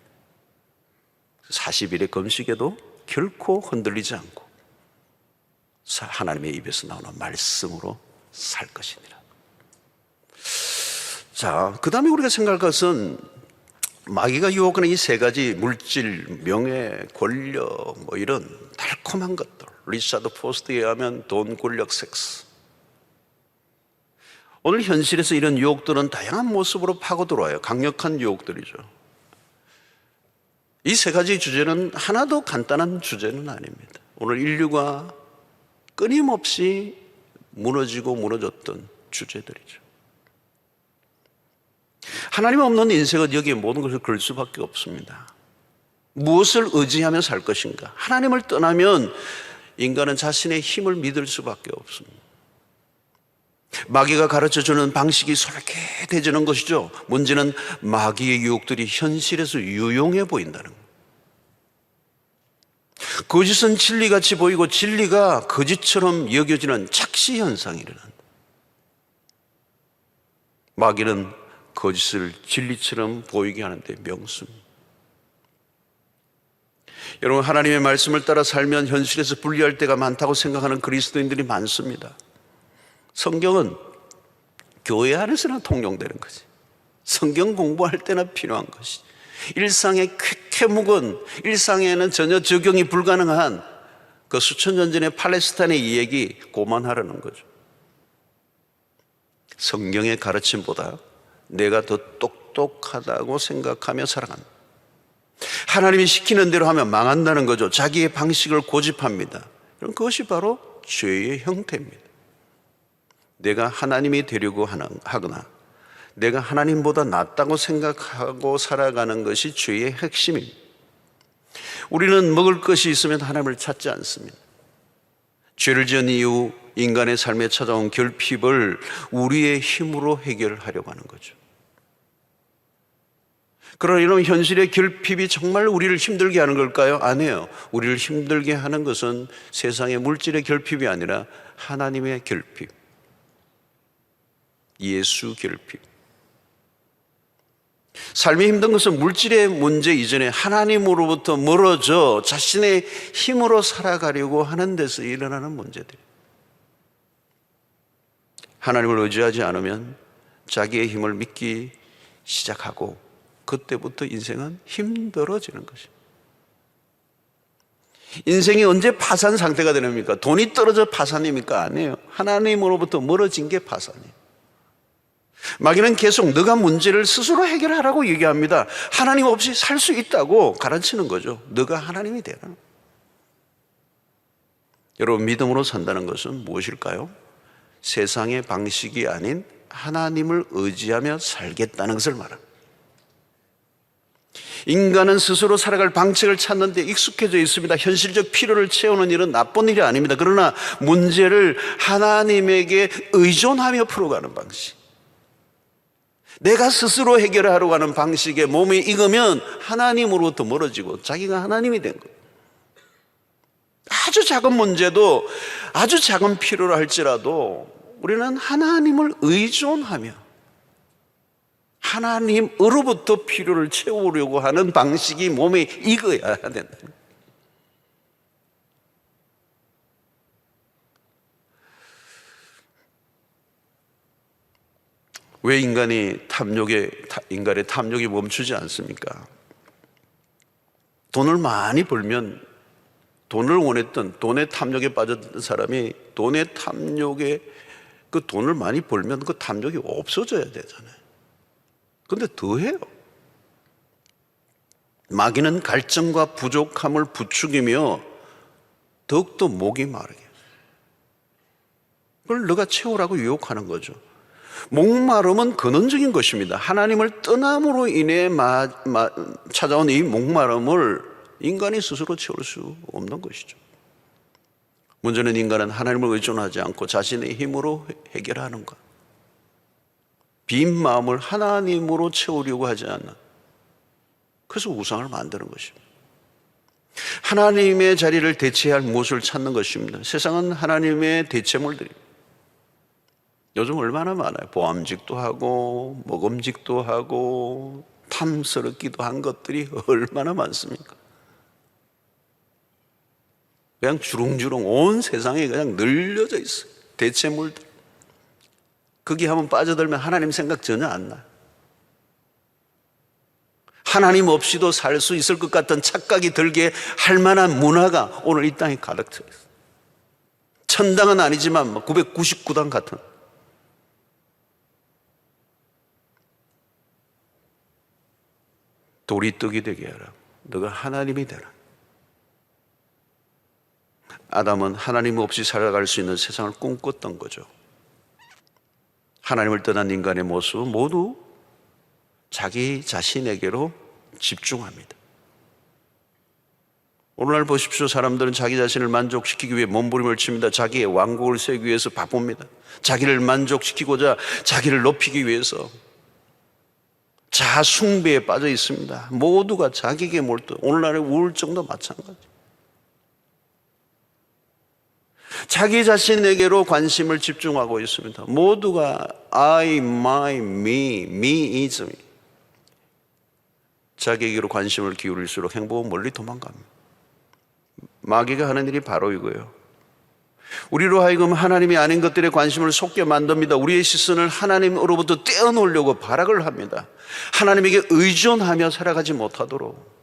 [SPEAKER 2] 40일의 금식에도 결코 흔들리지 않고 하나님의 입에서 나오는 말씀으로 살 것이니라. 자, 그 다음에 우리가 생각할 것은 마귀가 유혹하는 이 세 가지 물질, 명예, 권력, 뭐 이런 달콤한 것들. 리차드 포스트에 의하면 돈, 권력, 섹스. 오늘 현실에서 이런 유혹들은 다양한 모습으로 파고들어와요. 강력한 유혹들이죠. 이 세 가지 주제는 하나도 간단한 주제는 아닙니다. 오늘 인류가 끊임없이 무너지고 무너졌던 주제들이죠. 하나님 없는 인생은 여기에 모든 것을 걸 수밖에 없습니다. 무엇을 의지하며 살 것인가? 하나님을 떠나면 인간은 자신의 힘을 믿을 수밖에 없습니다. 마귀가 가르쳐주는 방식이 솔깃해지는 것이죠. 문제는 마귀의 유혹들이 현실에서 유용해 보인다는 거예요. 거짓은 진리같이 보이고 진리가 거짓처럼 여겨지는 착시 현상이 일어난다. 마귀는 거짓을 진리처럼 보이게 하는데 명수입니다. 여러분, 하나님의 말씀을 따라 살면 현실에서 불리할 때가 많다고 생각하는 그리스도인들이 많습니다. 성경은 교회 안에서나 통용되는 거지. 성경 공부할 때나 필요한 것이. 일상에 쾌묵은, 일상에는 전혀 적용이 불가능한 그 수천 년 전의 팔레스타인의 이야기 고만하라는 거죠. 성경의 가르침보다 내가 더 똑똑하다고 생각하며 살아간다. 하나님이 시키는 대로 하면 망한다는 거죠. 자기의 방식을 고집합니다. 그것이 바로 죄의 형태입니다. 내가 하나님이 되려고 하거나 내가 하나님보다 낫다고 생각하고 살아가는 것이 죄의 핵심입니다. 우리는 먹을 것이 있으면 하나님을 찾지 않습니다. 죄를 지은 이후 인간의 삶에 찾아온 결핍을 우리의 힘으로 해결하려고 하는 거죠. 그러나 이런 현실의 결핍이 정말 우리를 힘들게 하는 걸까요? 아니에요. 우리를 힘들게 하는 것은 세상의 물질의 결핍이 아니라 하나님의 결핍, 예수 결핍. 삶이 힘든 것은 물질의 문제 이전에 하나님으로부터 멀어져 자신의 힘으로 살아가려고 하는 데서 일어나는 문제들이에요. 하나님을 의지하지 않으면 자기의 힘을 믿기 시작하고 그때부터 인생은 힘들어지는 것입니다. 인생이 언제 파산 상태가 되렵니까? 돈이 떨어져 파산입니까? 아니에요. 하나님으로부터 멀어진 게 파산이에요. 마귀는 계속 너가 문제를 스스로 해결하라고 얘기합니다. 하나님 없이 살 수 있다고 가르치는 거죠. 너가 하나님이 되라. 여러분, 믿음으로 산다는 것은 무엇일까요? 세상의 방식이 아닌 하나님을 의지하며 살겠다는 것을 말합니다. 인간은 스스로 살아갈 방책을 찾는 데 익숙해져 있습니다. 현실적 필요를 채우는 일은 나쁜 일이 아닙니다. 그러나 문제를 하나님에게 의존하며 풀어가는 방식, 내가 스스로 해결하려고 하는 방식에 몸이 익으면 하나님으로부터 멀어지고 자기가 하나님이 된 거예요. 아주 작은 문제도, 아주 작은 필요로 할지라도 우리는 하나님을 의존하며 하나님으로부터 필요를 채우려고 하는 방식이 몸에 익어야 된다. 왜 인간의 탐욕이 멈추지 않습니까? 돈을 많이 벌면, 돈을 원했던, 돈의 탐욕에 빠졌던 사람이 돈의 탐욕에, 그 돈을 많이 벌면 그 탐욕이 없어져야 되잖아요. 근데 더해요. 마귀는 갈증과 부족함을 부추기며 더욱더 목이 마르게, 그걸 너가 채우라고 유혹하는 거죠. 목마름은 근원적인 것입니다. 하나님을 떠남으로 인해 찾아온 이 목마름을 인간이 스스로 채울 수 없는 것이죠. 문제는 인간은 하나님을 의존하지 않고 자신의 힘으로 해결하는 것, 빈 마음을 하나님으로 채우려고 하지 않나. 그래서 우상을 만드는 것입니다. 하나님의 자리를 대체할 무엇을 찾는 것입니다. 세상은 하나님의 대체물들입니다. 요즘 얼마나 많아요. 보암직도 하고 먹음직도 하고 탐스럽기도 한 것들이 얼마나 많습니까? 그냥 주렁주렁 온 세상에 그냥 늘려져 있어요. 대체물들. 거기 한번 빠져들면 하나님 생각 전혀 안 나요. 하나님 없이도 살 수 있을 것 같은 착각이 들게 할 만한 문화가 오늘 이 땅에 가득 차 있어요. 천당은 아니지만 999당 같은. 돌이 떡이 되게 하라. 너가 하나님이 되라. 아담은 하나님 없이 살아갈 수 있는 세상을 꿈꿨던 거죠. 하나님을 떠난 인간의 모습 모두 자기 자신에게로 집중합니다. 오늘날 보십시오. 사람들은 자기 자신을 만족시키기 위해 몸부림을 칩니다. 자기의 왕국을 세우기 위해서 바쁩니다. 자기를 만족시키고자 자기를 높이기 위해서 자숭배에 빠져 있습니다. 모두가 자기에게 몰두. 오늘날의 우울증도 마찬가지. 자기 자신에게로 관심을 집중하고 있습니다. 모두가 I, my, meism. 자기에게로 관심을 기울일수록 행복은 멀리 도망갑니다. 마귀가 하는 일이 바로 이거예요. 우리로 하여금 하나님이 아닌 것들에 관심을 쏟게 만듭니다. 우리의 시선을 하나님으로부터 떼어놓으려고 발악을 합니다. 하나님에게 의존하며 살아가지 못하도록.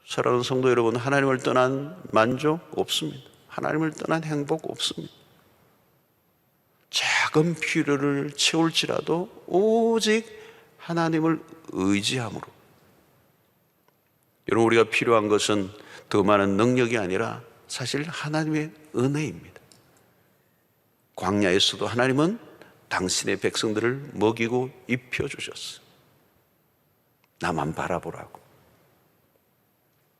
[SPEAKER 2] 사랑하는 성도 여러분, 하나님을 떠난 만족 없습니다. 하나님을 떠난 행복 없습니다. 작은 필요를 채울지라도 오직 하나님을 의지함으로. 여러분, 우리가 필요한 것은 더 많은 능력이 아니라 사실 하나님의 은혜입니다. 광야에서도 하나님은 당신의 백성들을 먹이고 입혀주셨어요. 나만 바라보라고.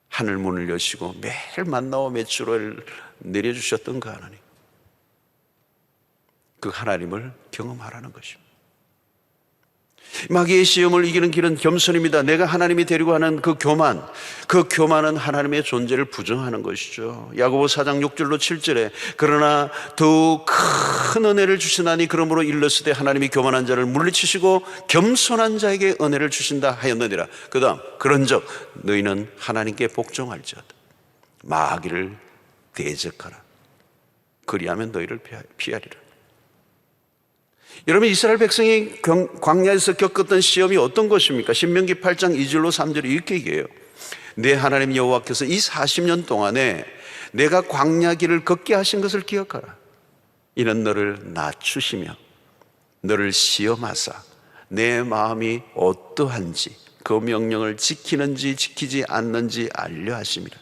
[SPEAKER 2] 하늘 문을 여시고 매일 만나와 메추라를 내려주셨던 그 하나님. 그 하나님을 경험하라는 것입니다. 마귀의 시험을 이기는 길은 겸손입니다. 내가 하나님이 되려고 하는 그 교만은 하나님의 존재를 부정하는 것이죠. 야고보 4장 6절로 7절에 그러나 더욱 큰 은혜를 주시나니 그러므로 일렀으되 하나님이 교만한 자를 물리치시고 겸손한 자에게 은혜를 주신다 하였느니라. 그 다음 그런즉 너희는 하나님께 복종할지어다. 마귀를 대적하라. 그리하면 너희를 피하리라. 여러분, 이스라엘 백성이 광야에서 겪었던 시험이 어떤 것입니까? 신명기 8장 2절로 3절에 이렇게 얘기해요. 내 하나님 여호와께서 이 40년 동안에 내가 광야 길을 걷게 하신 것을 기억하라. 이는 너를 낮추시며 너를 시험하사 내 마음이 어떠한지 그 명령을 지키는지 지키지 않는지 알려 하심이라.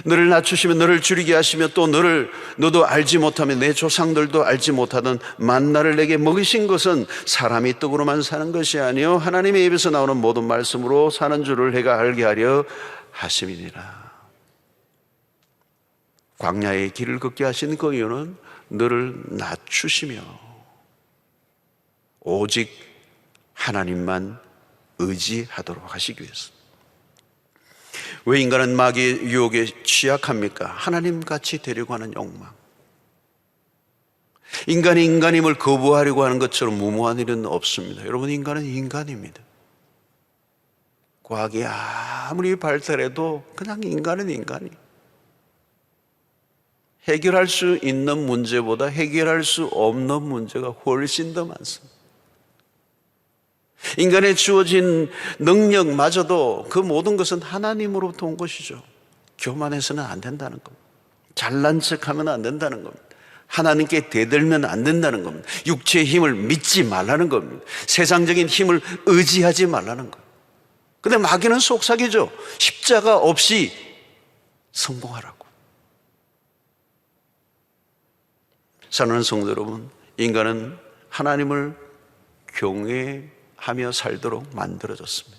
[SPEAKER 2] 너를 낮추시면 너를 줄이게 하시며 또 너도 알지 못하며 내 조상들도 알지 못하던 만나를 내게 먹이신 것은 사람이 떡으로만 사는 것이 아니요 하나님의 입에서 나오는 모든 말씀으로 사는 줄을 내가 알게 하려 하심이니라. 광야의 길을 걷게 하신 그 이유는 너를 낮추시며 오직 하나님만 의지하도록 하시기 위해서. 왜 인간은 마귀의 유혹에 취약합니까? 하나님같이 되려고 하는 욕망. 인간이 인간임을 거부하려고 하는 것처럼 무모한 일은 없습니다. 여러분, 인간은 인간입니다. 과학이 아무리 발달해도 그냥 인간은 인간이. 해결할 수 있는 문제보다 해결할 수 없는 문제가 훨씬 더 많습니다. 인간에 주어진 능력마저도 그 모든 것은 하나님으로부터 온 것이죠. 교만해서는 안 된다는 겁니다. 잘난 척하면 안 된다는 겁니다. 하나님께 대들면 안 된다는 겁니다. 육체의 힘을 믿지 말라는 겁니다. 세상적인 힘을 의지하지 말라는 겁니다. 그런데 마귀는 속삭이죠. 십자가 없이 성공하라고. 사랑하는 성도 여러분, 인간은 하나님을 경외하며 살도록 만들어졌습니다.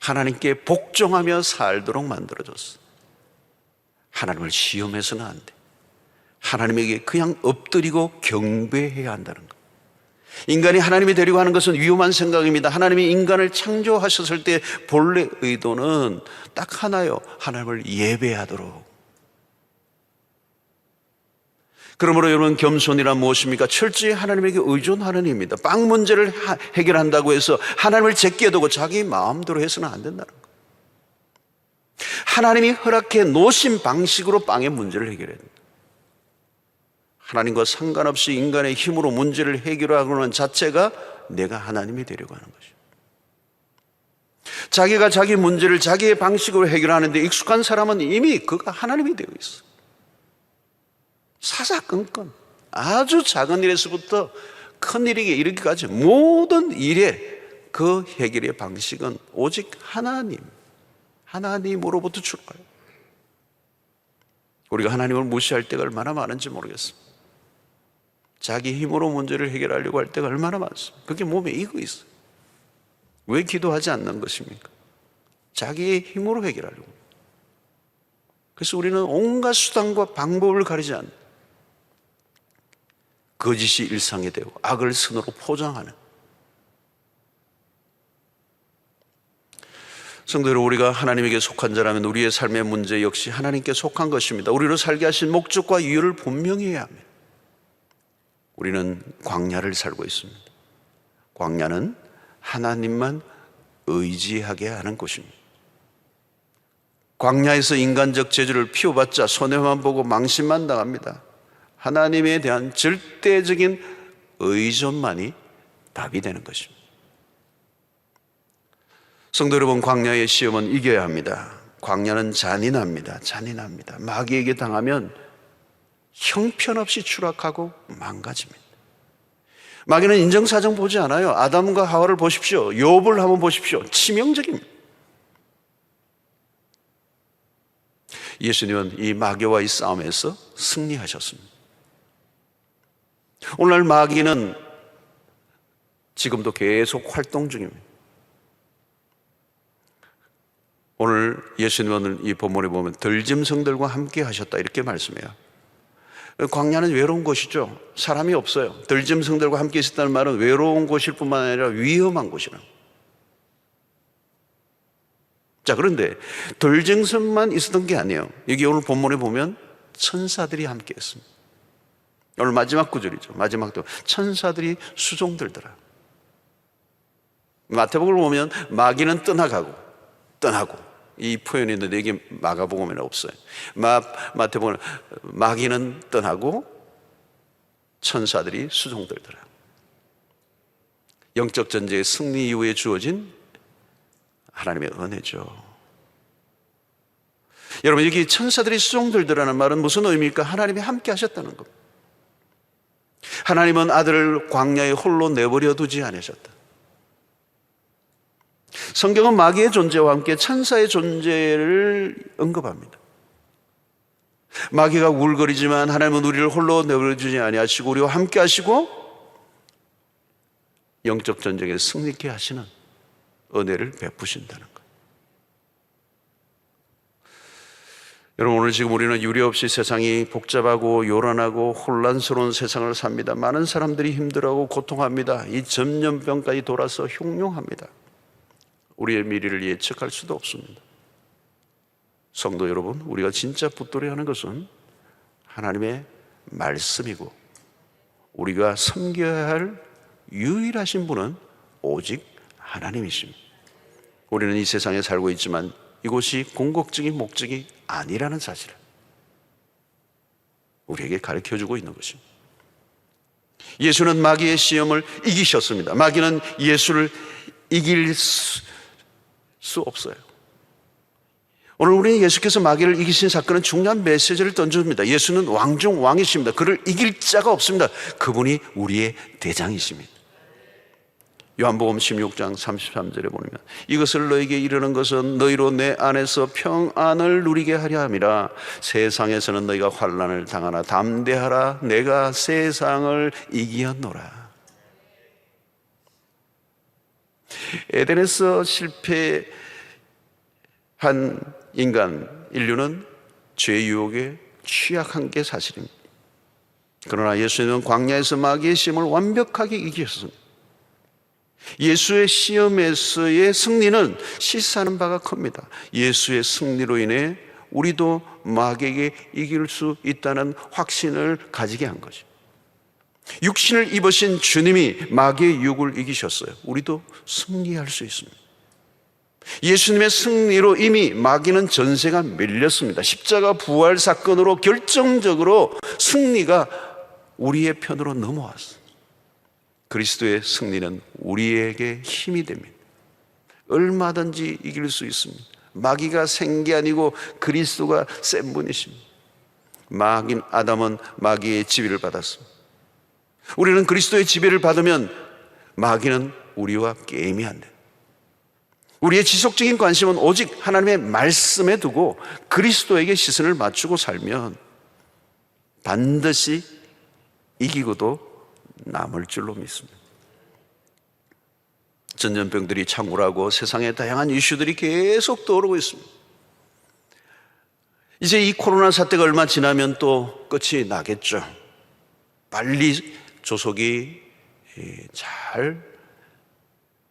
[SPEAKER 2] 하나님께 복종하며 살도록 만들어졌어요. 하나님을 시험해서는 안 돼. 하나님에게 그냥 엎드리고 경배해야 한다는 것. 인간이 하나님이 되려고 하는 것은 위험한 생각입니다. 하나님이 인간을 창조하셨을 때 본래 의도는 딱 하나요. 하나님을 예배하도록. 그러므로 여러분, 겸손이란 무엇입니까? 철저히 하나님에게 의존하는 일입니다. 빵 문제를 해결한다고 해서 하나님을 제끼어 두고 자기 마음대로 해서는 안 된다는 거예요. 하나님이 허락해 놓으신 방식으로 빵의 문제를 해결해야 됩니다. 하나님과 상관없이 인간의 힘으로 문제를 해결하는 자체가 내가 하나님이 되려고 하는 것이죠. 자기가 자기 문제를 자기의 방식으로 해결하는데 익숙한 사람은 이미 그가 하나님이 되어 있어요. 사사건건 아주 작은 일에서부터 큰 일에 이르기까지 모든 일의 그 해결의 방식은 오직 하나님으로부터 출발해요. 우리가 하나님을 무시할 때가 얼마나 많은지 모르겠습니다. 자기 힘으로 문제를 해결하려고 할 때가 얼마나 많습니다. 그게 몸에 익어 있어요. 왜 기도하지 않는 것입니까? 자기의 힘으로 해결하려고. 그래서 우리는 온갖 수단과 방법을 가리지 않는, 거짓이 일상이 되고 악을 선으로 포장하는. 성도 여러분, 우리가 하나님에게 속한 자라면 우리의 삶의 문제 역시 하나님께 속한 것입니다. 우리로 살게 하신 목적과 이유를 분명히 해야 합니다. 우리는 광야를 살고 있습니다. 광야는 하나님만 의지하게 하는 곳입니다. 광야에서 인간적 재주를 피워봤자 손해만 보고 망신만 당합니다. 하나님에 대한 절대적인 의존만이 답이 되는 것입니다. 성도 여러분, 광야의 시험은 이겨야 합니다. 광야는 잔인합니다. 잔인합니다. 마귀에게 당하면 형편없이 추락하고 망가집니다. 마귀는 인정사정 보지 않아요. 아담과 하와를 보십시오. 욥을 한번 보십시오. 치명적입니다. 예수님은 이 마귀와의 싸움에서 승리하셨습니다. 오늘날 마귀는 지금도 계속 활동 중입니다. 오늘 예수님은 이 본문에 보면 들짐승들과 함께 하셨다 이렇게 말씀해요. 광야는 외로운 곳이죠. 사람이 없어요. 들짐승들과 함께 있었다는 말은 외로운 곳일 뿐만 아니라 위험한 곳이라. 자, 그런데 들짐승만 있었던 게 아니에요. 여기 오늘 본문에 보면 천사들이 함께 했습니다. 오늘 마지막 구절이죠. 마지막도 천사들이 수종들더라. 마태복음을 보면 마귀는 떠나고 이 표현이 있는데 여기 마가복음에는 없어요. 마태복음은 마귀는 떠나고 천사들이 수종들더라. 영적 전쟁의 승리 이후에 주어진 하나님의 은혜죠. 여러분, 여기 천사들이 수종들더라는 말은 무슨 의미일까? 하나님이 함께 하셨다는 겁니다. 하나님은 아들을 광야에 홀로 내버려 두지 않으셨다. 성경은 마귀의 존재와 함께 천사의 존재를 언급합니다. 마귀가 울거리지만 하나님은 우리를 홀로 내버려 두지 아니하시고 우리와 함께 하시고 영적 전쟁에 승리케 하시는 은혜를 베푸신다는 것. 여러분, 오늘 지금 우리는 유례없이 세상이 복잡하고 요란하고 혼란스러운 세상을 삽니다. 많은 사람들이 힘들어하고 고통합니다. 이 전염병까지 돌아서 흉흉합니다. 우리의 미래를 예측할 수도 없습니다. 성도 여러분, 우리가 진짜 붙들어야 하는 것은 하나님의 말씀이고 우리가 섬겨야 할 유일하신 분은 오직 하나님이십니다. 우리는 이 세상에 살고 있지만 이곳이 궁극적인 목적이 아니라는 사실을 우리에게 가르쳐주고 있는 것입니다. 예수는 마귀의 시험을 이기셨습니다. 마귀는 예수를 이길 수 없어요. 오늘 우리는 예수께서 마귀를 이기신 사건은 중요한 메시지를 던집니다. 예수는 왕 중 왕이십니다. 그를 이길 자가 없습니다. 그분이 우리의 대장이십니다. 요한복음 16장 33절에 보면 이것을 너에게 이르는 것은 너희로 내 안에서 평안을 누리게 하려 함이라. 세상에서는 너희가 환난을 당하나 담대하라. 내가 세상을 이기었노라. 에덴에서 실패한 인류는 죄 유혹에 취약한 게 사실입니다. 그러나 예수님은 광야에서 마귀의 시험을 완벽하게 이기셨습니다. 예수의 시험에서의 승리는 시사하는 바가 큽니다. 예수의 승리로 인해 우리도 마귀에게 이길 수 있다는 확신을 가지게 한 거죠. 육신을 입으신 주님이 마귀의 유혹을 이기셨어요. 우리도 승리할 수 있습니다. 예수님의 승리로 이미 마귀는 전세가 밀렸습니다. 십자가 부활 사건으로 결정적으로 승리가 우리의 편으로 넘어왔어요. 그리스도의 승리는 우리에게 힘이 됩니다. 얼마든지 이길 수 있습니다. 마귀가 센 게 아니고 그리스도가 센 분이십니다. 아담은 마귀의 지배를 받았습니다. 우리는 그리스도의 지배를 받으면 마귀는 우리와 게임이 안 돼요. 우리의 지속적인 관심은 오직 하나님의 말씀에 두고 그리스도에게 시선을 맞추고 살면 반드시 이기고도 남을 줄로 믿습니다. 전염병들이 창궐하고 세상에 다양한 이슈들이 계속 떠오르고 있습니다. 이제 이 코로나 사태가 얼마 지나면 또 끝이 나겠죠. 빨리 조속이 잘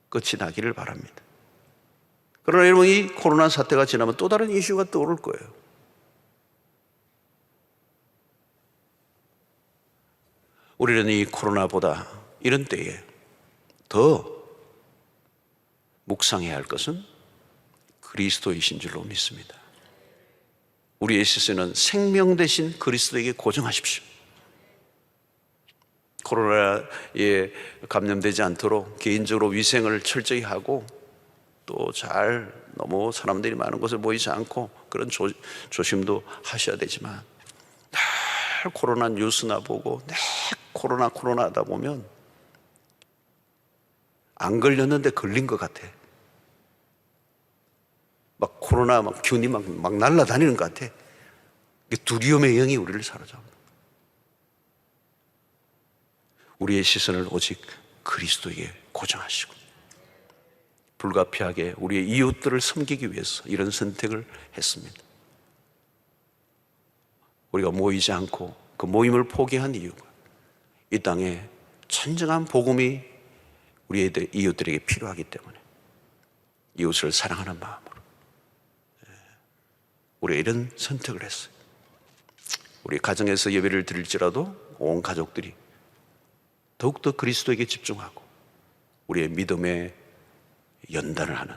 [SPEAKER 2] 끝이 나기를 바랍니다. 그러나 여러분, 이 코로나 사태가 지나면 또 다른 이슈가 떠오를 거예요. 우리는 이 코로나보다 이런 때에 더 묵상해야 할 것은 그리스도이신 줄로 믿습니다. 우리의 시선은 생명 대신 그리스도에게 고정하십시오. 코로나에 감염되지 않도록 개인적으로 위생을 철저히 하고, 또 너무 사람들이 많은 곳에 모이지 않고 그런 조심도 하셔야 되지만, 늘 코로나 뉴스나 보고 늘 코로나 하다 보면 안 걸렸는데 걸린 것 같아. 막 코로나 균이 막 날아다니는 것 같아. 두려움의 영이 우리를 사로잡아. 우리의 시선을 오직 그리스도에게 고정하시고, 불가피하게 우리의 이웃들을 섬기기 위해서 이런 선택을 했습니다. 우리가 모이지 않고 그 모임을 포기한 이유가, 이 땅에 진정한 복음이 우리의 이웃들에게 필요하기 때문에 이웃을 사랑하는 마음으로 우리가 이런 선택을 했어요. 우리 가정에서 예배를 드릴지라도 온 가족들이 더욱더 그리스도에게 집중하고 우리의 믿음에 연단을 하는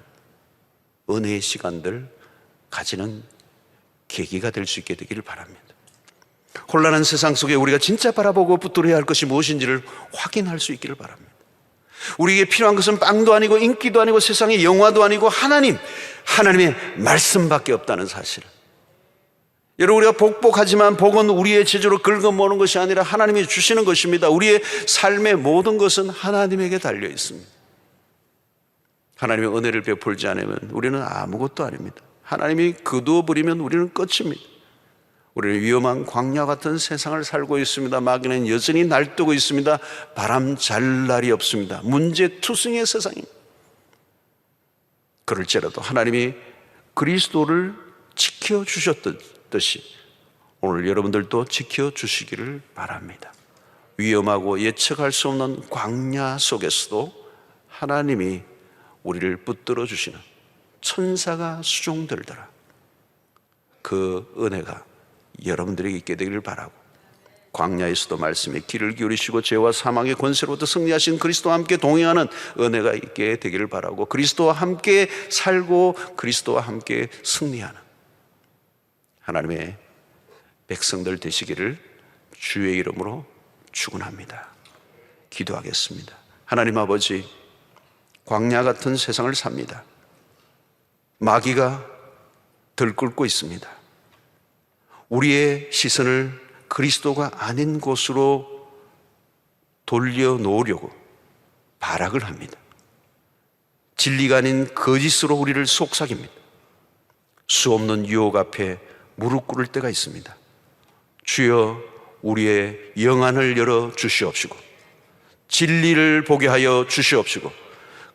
[SPEAKER 2] 은혜의 시간들 가지는 계기가 될 수 있게 되기를 바랍니다. 혼란한 세상 속에 우리가 진짜 바라보고 붙들어야 할 것이 무엇인지를 확인할 수 있기를 바랍니다. 우리에게 필요한 것은 빵도 아니고 인기도 아니고 세상의 영화도 아니고 하나님의 말씀밖에 없다는 사실. 여러분, 우리가 복하지만 복은 우리의 제주로 긁어모는 것이 아니라 하나님이 주시는 것입니다. 우리의 삶의 모든 것은 하나님에게 달려 있습니다. 하나님의 은혜를 베풀지 않으면 우리는 아무것도 아닙니다. 하나님이 거두어 버리면 우리는 끝입니다. 우리는 위험한 광야 같은 세상을 살고 있습니다. 마귀는 여전히 날뛰고 있습니다. 바람 잘 날이 없습니다. 문제투성이의 세상입니다. 그럴지라도 하나님이 그리스도를 지켜주셨듯이 오늘 여러분들도 지켜주시기를 바랍니다. 위험하고 예측할 수 없는 광야 속에서도 하나님이 우리를 붙들어 주시는 천사가 수종들더라. 그 은혜가 여러분들에게 있게 되기를 바라고, 광야에서도 말씀에 귀를 기울이시고 죄와 사망의 권세로부터 승리하신 그리스도와 함께 동행하는 은혜가 있게 되기를 바라고, 그리스도와 함께 살고 그리스도와 함께 승리하는 하나님의 백성들 되시기를 주의 이름으로 축원합니다. 기도하겠습니다. 하나님 아버지, 광야 같은 세상을 삽니다. 마귀가 들끓고 있습니다. 우리의 시선을 그리스도가 아닌 곳으로 돌려놓으려고 발악을 합니다. 진리가 아닌 거짓으로 우리를 속삭입니다. 수없는 유혹 앞에 무릎 꿇을 때가 있습니다. 주여, 우리의 영안을 열어 주시옵시고, 진리를 보게 하여 주시옵시고,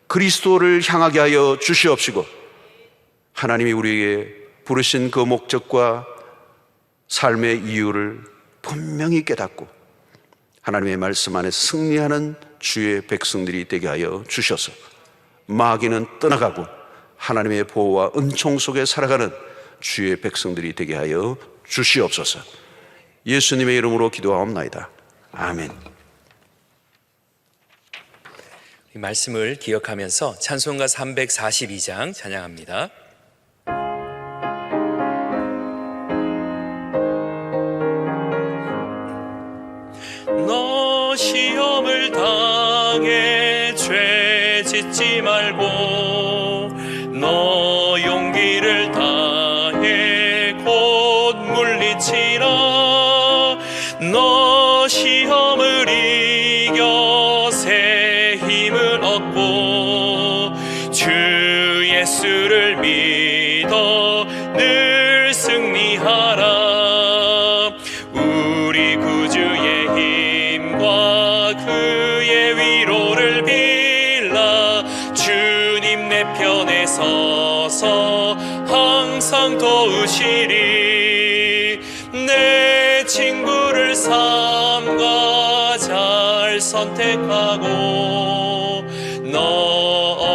[SPEAKER 2] 그리스도를 향하게 하여 주시옵시고, 하나님이 우리에게 부르신 그 목적과 삶의 이유를 분명히 깨닫고 하나님의 말씀 안에 승리하는 주의 백성들이 되게 하여 주셔서 마귀는 떠나가고 하나님의 보호와 은총 속에 살아가는 주의 백성들이 되게 하여 주시옵소서. 예수님의 이름으로 기도하옵나이다. 아멘.
[SPEAKER 1] 이 말씀을 기억하면서 찬송가 342장 찬양합니다. 너 시험을 당해 죄 짓지 말고, 너 용기를 다해 곧 물리치라. 너 시험을 이겨 새 힘을 얻고, 주 예수를 믿어 늘 승리하라. 우리 구주의 힘과 그의 위로를 빌라. 주님 내 편에 서서 항상 도우시리. 내 친구를 삼가 잘 선택하고, 너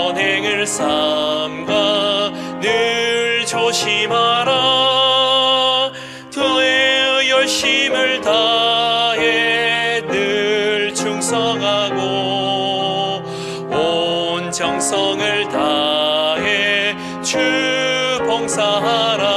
[SPEAKER 1] 언행을 삼가 늘 조심하라. 너의 열심을 다해 늘 충성하고, 온 정성을 다해 주 봉사하라.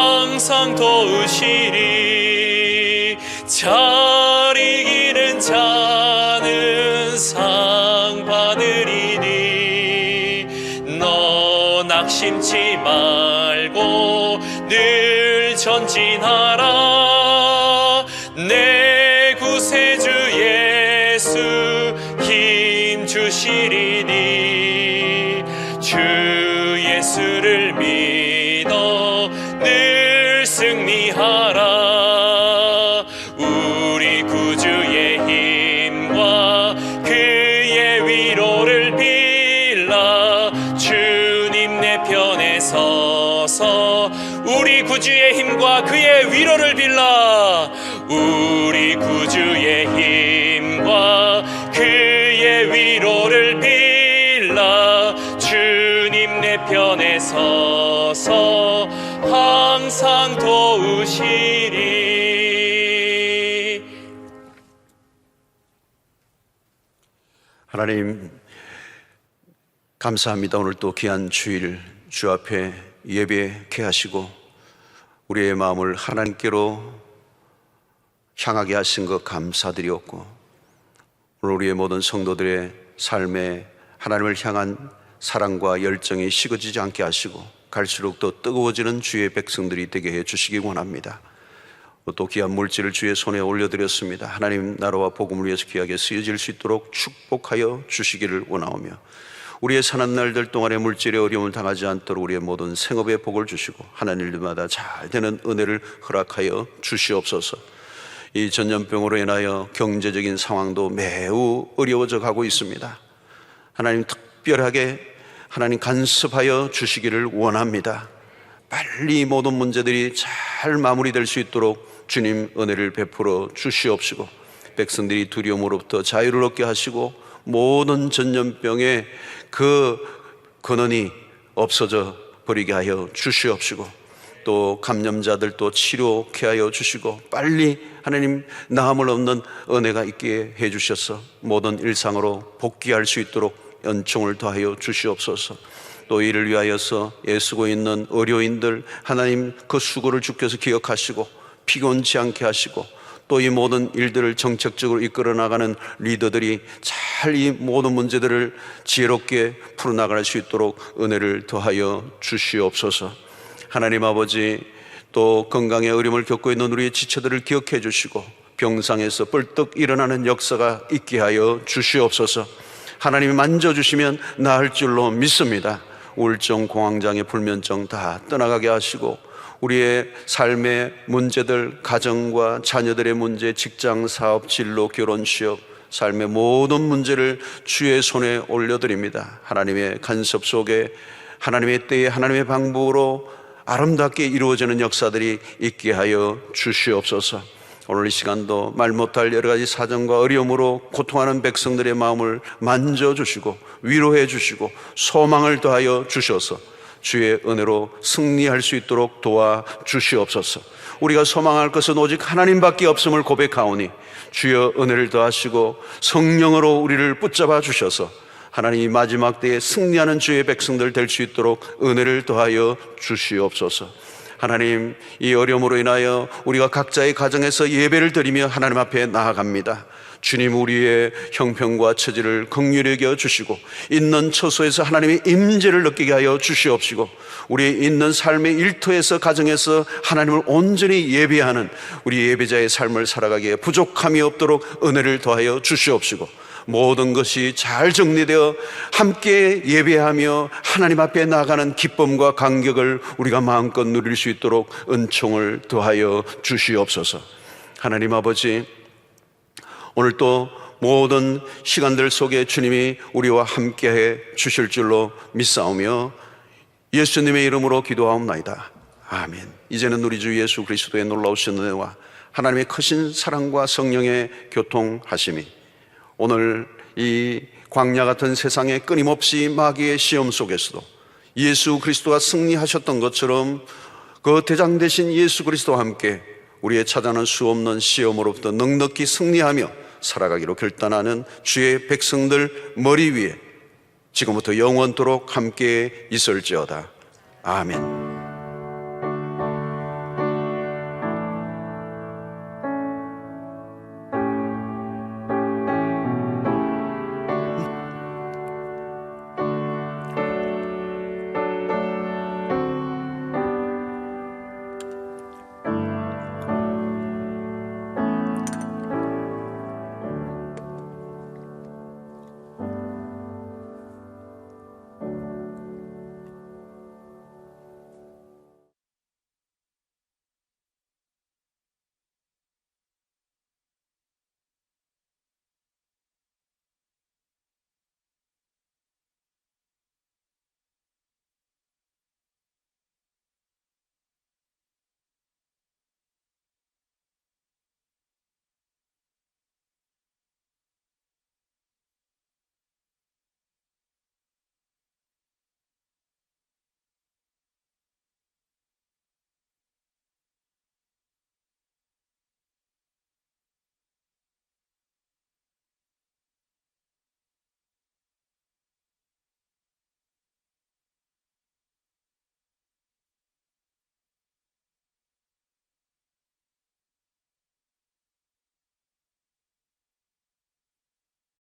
[SPEAKER 1] 항상 도우시리. 잘 이기는 자는 상 받으리니. 너 낙심치 말고 늘 전진하라. 내 구세주 예수 힘 주시리니. 주 예수를 믿어 늘 승리하라. 우리 구주의 힘과 그의 위로를 빌라. 주님 내 편에 서서 우리 구주의 힘과 그의 위로를 빌라. 우리 구주의 힘과 그의 위로를 빌라. 주님 내 편에 서서 항상 도우시리.
[SPEAKER 2] 하나님 감사합니다. 오늘 또 귀한 주일 주 앞에 예배케 하시고 우리의 마음을 하나님께로 향하게 하신 것 감사드리옵고, 오늘 우리의 모든 성도들의 삶에 하나님을 향한 사랑과 열정이 식어지지 않게 하시고 갈수록 더 뜨거워지는 주의 백성들이 되게 해 주시기 원합니다. 또 귀한 물질을 주의 손에 올려드렸습니다. 하나님 나라와 복음을 위해서 귀하게 쓰여질 수 있도록 축복하여 주시기를 원하오며, 우리의 사는 날들 동안에 물질의 어려움을 당하지 않도록 우리의 모든 생업의 복을 주시고 하나님 일마다 잘 되는 은혜를 허락하여 주시옵소서. 이 전염병으로 인하여 경제적인 상황도 매우 어려워져 가고 있습니다. 하나님 특별하게 하나님 간섭하여 주시기를 원합니다. 빨리 모든 문제들이 잘 마무리될 수 있도록 주님 은혜를 베풀어 주시옵시고, 백성들이 두려움으로부터 자유를 얻게 하시고 모든 전염병의 그 근원이 없어져 버리게 하여 주시옵시고, 또 감염자들도 치료케 하여 주시고 빨리 하나님 나음을 얻는 은혜가 있게 해 주셔서 모든 일상으로 복귀할 수 있도록 연총을 더하여 주시옵소서. 또 이를 위하여서 애쓰고 있는 의료인들 하나님 그 수고를 주께서 기억하시고 피곤치 않게 하시고, 또 이 모든 일들을 정책적으로 이끌어 나가는 리더들이 잘 이 모든 문제들을 지혜롭게 풀어나갈 수 있도록 은혜를 더하여 주시옵소서. 하나님 아버지, 또 건강에 어려움을 겪고 있는 우리의 지체들을 기억해 주시고 병상에서 뻘떡 일어나는 역사가 있게 하여 주시옵소서. 하나님이 만져주시면 나을 줄로 믿습니다. 우울증, 공황장애, 불면증 다 떠나가게 하시고 우리의 삶의 문제들, 가정과 자녀들의 문제, 직장, 사업, 진로, 결혼, 취업, 삶의 모든 문제를 주의 손에 올려드립니다. 하나님의 간섭 속에 하나님의 때에 하나님의 방법으로 아름답게 이루어지는 역사들이 있게 하여 주시옵소서. 오늘 이 시간도 말 못할 여러 가지 사정과 어려움으로 고통하는 백성들의 마음을 만져주시고 위로해 주시고 소망을 더하여 주셔서 주의 은혜로 승리할 수 있도록 도와주시옵소서. 우리가 소망할 것은 오직 하나님밖에 없음을 고백하오니 주여 은혜를 더하시고 성령으로 우리를 붙잡아 주셔서 하나님이 마지막 때에 승리하는 주의 백성들 될 수 있도록 은혜를 더하여 주시옵소서. 하나님, 이 어려움으로 인하여 우리가 각자의 가정에서 예배를 드리며 하나님 앞에 나아갑니다. 주님, 우리의 형편과 처지를 긍휼히 여겨 주시고 있는 처소에서 하나님의 임재를 느끼게 하여 주시옵시고, 우리 있는 삶의 일터에서 가정에서 하나님을 온전히 예배하는 우리 예배자의 삶을 살아가기에 부족함이 없도록 은혜를 더하여 주시옵시고, 모든 것이 잘 정리되어 함께 예배하며 하나님 앞에 나아가는 기쁨과 감격을 우리가 마음껏 누릴 수 있도록 은총을 더하여 주시옵소서. 하나님 아버지, 오늘 또 모든 시간들 속에 주님이 우리와 함께해 주실 줄로 믿사오며 예수님의 이름으로 기도하옵나이다. 아멘. 이제는 우리 주 예수 그리스도의 놀라우신 은혜와 하나님의 크신 사랑과 성령의 교통하심이 오늘 이 광야 같은 세상에 끊임없이 마귀의 시험 속에서도 예수 그리스도가 승리하셨던 것처럼 그 대장 되신 예수 그리스도와 함께 우리의 찾아는 수 없는 시험으로부터 넉넉히 승리하며 살아가기로 결단하는 주의 백성들 머리 위에 지금부터 영원토록 함께 있을지어다. 아멘.